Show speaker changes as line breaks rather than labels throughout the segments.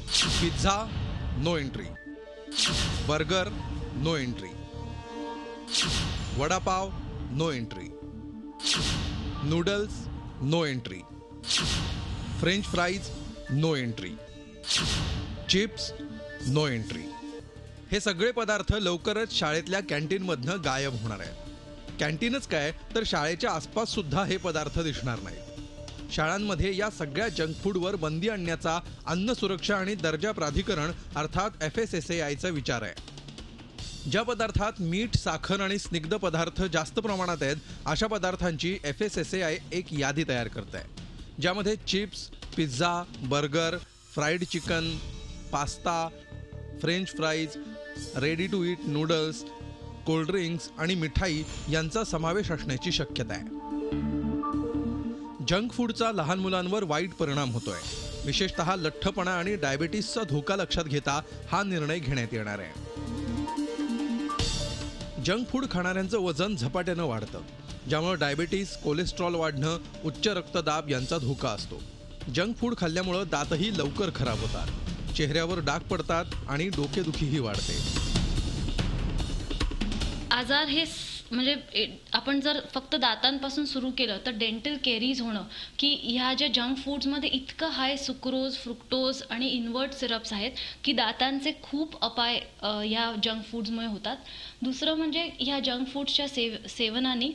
Pizza no entry, burger no entry, vada pav no entry, noodles no entry, french fries no entry, chips no entry. हे सगळे पदार्थ लवकरच शाळेतल्या कॅन्टीनमधनं गायब होणार आहेत. कॅन्टीनच काय तर शाळेच्या आसपास सुद्धा हे पदार्थ दिसणार नाहीत. शाळांमध्ये या सगळ्या जंक फूडवर बंदी आणण्याचा अन्न सुरक्षा आणि दर्जा प्राधिकरण अर्थात FSSAIचा विचार आहे. ज्या पदार्थात मीठ, साखर आणि स्निग्ध पदार्थ जास्त प्रमाणात आहेत अशा पदार्थांची FSSAI एक यादी तयार करत आहे, ज्यामध्ये chips, pizza, burger, fried chicken, pasta, french fries, ready to eat noodles, cold drinks आणि मिठाई यांचा समावेश असण्याची शक्यता आहे. जंक फूडचा लहान मुलांवर वाईट परिणाम होतोय. विशेषतः लठ्ठपणा आणि डायबिटीसचा धोका लक्षात घेता हा निर्णय घेण्यात येणार आहे. जंक फूड खाणाऱ्यांचं वजन झपाट्यानं वाढतं, ज्यामुळे डायबिटीस, कोलेस्ट्रॉल वाढणं, उच्च रक्तदाब यांचा धोका असतो. जंक फूड खाल्ल्यामुळं दातही लवकर खराब होतात, चेहऱ्यावर डाग पडतात आणि डोकेदुखीही वाढते.
आजार हे म्हणजे आपण जर फक्त दातांपासून सुरू केलं तर डेंटल केरीज होणं, की ह्या ज्या जंक फूड्समध्ये इतकं हाय सुक्रोज, फ्रुक्टोज आणि इन्व्हर्ट सिरप्स आहेत की दातांचे खूप अपाय ह्या जंक फूड्समुळे होतात. दुसरं म्हणजे ह्या जंक फूड्सच्या सेवनाने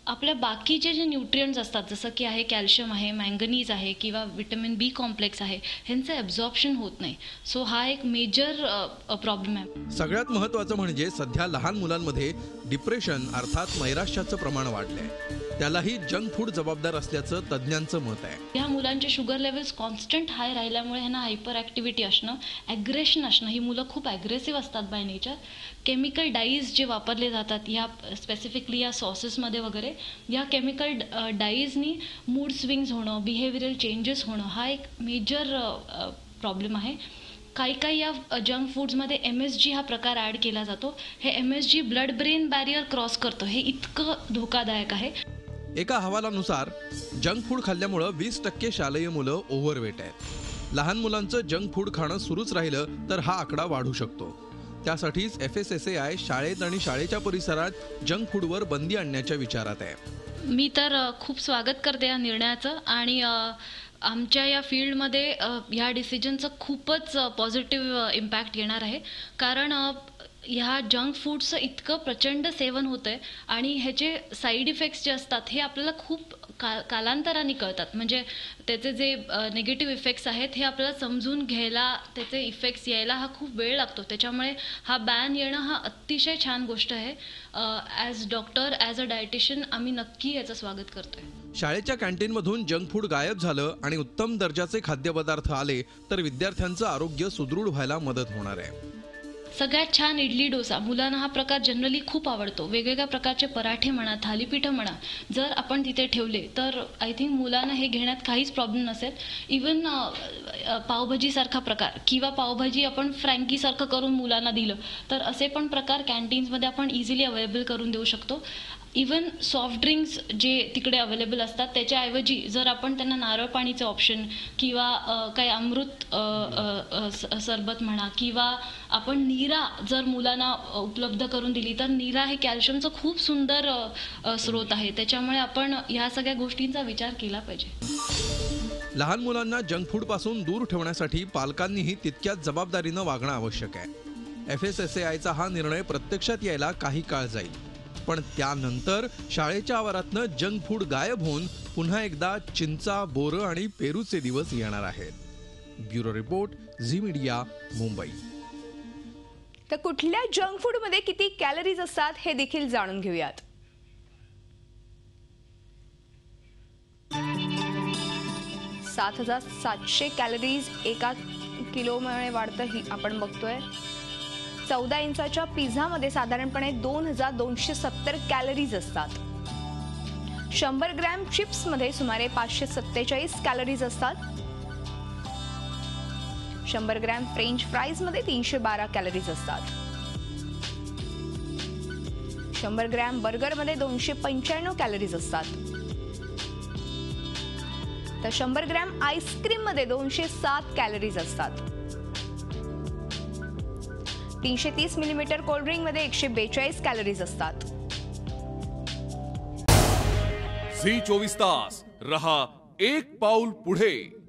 आपल्या बाकीचे जे न्यूट्रियंट्स असतात, जसं की आहे कॅल्शियम आहे, मँगनीज आहे किंवा विटॅमिन B कॉम्प्लेक्स आहे, ह्यांचं ॲब्झॉर्प्शन होत नाही. सो हा एक मेजर प्रॉब्लेम आहे.
सगळ्यात महत्त्वाचं म्हणजे सध्या लहान मुलांमध्ये डिप्रेशन अर्थात नैराश्याचं प्रमाण वाढलंय. त्यालाही जंक फूड जबाबदार असल्याचं तज्ज्ञांचं मत आहे.
ह्या मुलांचे शुगर लेवल्स कॉन्स्टंट हाय राहिल्यामुळे ह्यांना हायपर ॲक्टिव्हिटी असणं, ॲग्रेशन असणं, ही मुलं खूप ॲग्रेसिव्ह असतात बाय नेचर. केमिकल डाईज जे वापरले जातात ह्या स्पेसिफिकली या सॉसेसमध्ये वगैरे, या केमिकल डाईजनी मूड स्विंग्स होणं, बिहेवियरल चेंजेस होणं हा एक मेजर प्रॉब्लेम आहे. काही या जंक फूड्समध्ये MSG हा प्रकार ॲड केला जातो. हे MSG blood brain barrier cross करतो. हे इतकं धोकादायक आहे.
एका अहवालानुसार जंक फूड खाल्ल्यामुळं 20% शालेय मुलं ओव्हरवेट आहेत. लहान मुलांचं जंक फूड खाणं सुरूच राहिलं तर हा आकडा वाढू शकतो. त्यासाठीच FSSAI शाळेत आणि शाळेच्या परिसरात जंक फूडवर बंदी आणण्याच्या विचारात आहे.
मी तर खूप स्वागत करते या निर्णयाचं आणि आमच्या या फील्डमध्ये ह्या डिसिजनचं खूपच पॉझिटिव्ह इम्पॅक्ट येणार आहे. कारण ह्या जंक फूडचं इतकं प्रचंड सेवन होतं आहे आणि ह्याचे साईड इफेक्ट्स जे असतात हे आपल्याला खूप कालांतराने कळतात. म्हणजे त्याचे जे निगेटिव्ह इफेक्ट्स आहेत हे आपल्याला समजून घ्यायला, त्याचे इफेक्ट्स यायला हा खूप वेळ लागतो. त्याच्यामुळे हा बॅन येणं हा अतिशय छान गोष्ट आहे. As doctor, as a dietitian आम्ही नक्की याचं स्वागत करतोय.
शाळेच्या कॅन्टीनमधून जंक फूड गायब झालं आणि उत्तम दर्जाचे खाद्यपदार्थ आले तर विद्यार्थ्यांचं आरोग्य सुदृढ व्हायला मदत होणार आहे.
सगळ्यात छान इडली डोसा. मुलांना हा प्रकार जनरली खूप आवडतो. वेगवेगळ्या प्रकारचे पराठे म्हणा, थालीपीठं म्हणा, जर आपण तिथे ठेवले तर आय थिंक मुलांना हे घेण्यात काहीच प्रॉब्लेम नसेल. इवन पावभाजीसारखा प्रकार किंवा पावभाजी आपण फ्रँकीसारखं करून मुलांना दिलं तर असे पण प्रकार कॅन्टीन्समध्ये आपण इझिली अवेलेबल करून देऊ शकतो. इवन सॉफ्ट ड्रिंक्स जे तिकडे अवेलेबल असतात त्याच्याऐवजी जर आपण त्यांना नारळ पाणीचं ऑप्शन किंवा काही अमृत सरबत म्हणा किंवा आपण नीरा जर मुलांना उपलब्ध करून दिली तर नीरा हे कॅल्शियमचं खूप सुंदर स्रोत आहे. त्याच्यामुळे आपण ह्या सगळ्या गोष्टींचा विचार केला पाहिजे.
लहान मुलांना जंक फूडपासून दूर ठेवण्यासाठी पालकांनीही तितक्याच जबाबदारीनं वागणं आवश्यक आहे. FSSAIचा हा निर्णय प्रत्यक्षात यायला काही काळ जाईल, पण त्यानंतर शाळेच्या आवारातनं जंक फूड गायब होऊन पुन्हा एकदा चिंचा, बोरं आणि पेरूचे दिवस येणार आहेत. Bureau report, Zee media, Mumbai.
तर कुठल्या जंक फूडमध्ये किती कॅलरीज असतात हे देखील जाणून घेऊयात. – 7,700 कॅलरीज एका किलोमुळे वाढतं ही आपण बघतोय. 14 इंचाच्या पिझ्झामध्ये साधारणपणे 2,270 कॅलरीज असतात. 100 ग्रॅम चिप्समध्ये सुमारे 547 कॅलरीज असतात. 100 ग्रॅम फ्रेंच फ्राईजमध्ये 312 कॅलरीज असतात. 100 ग्रॅम बर्गरमध्ये 295 कॅलरीज असतात. तर 100 ग्रॅम आईस्क्रीममध्ये 207 कॅलरीज असतात. 330 मिलीमीटर कोल्ड्रिंकमध्ये 142 कॅलरीज असतात.
झी 24 तास रहा एक पाऊल पुढे.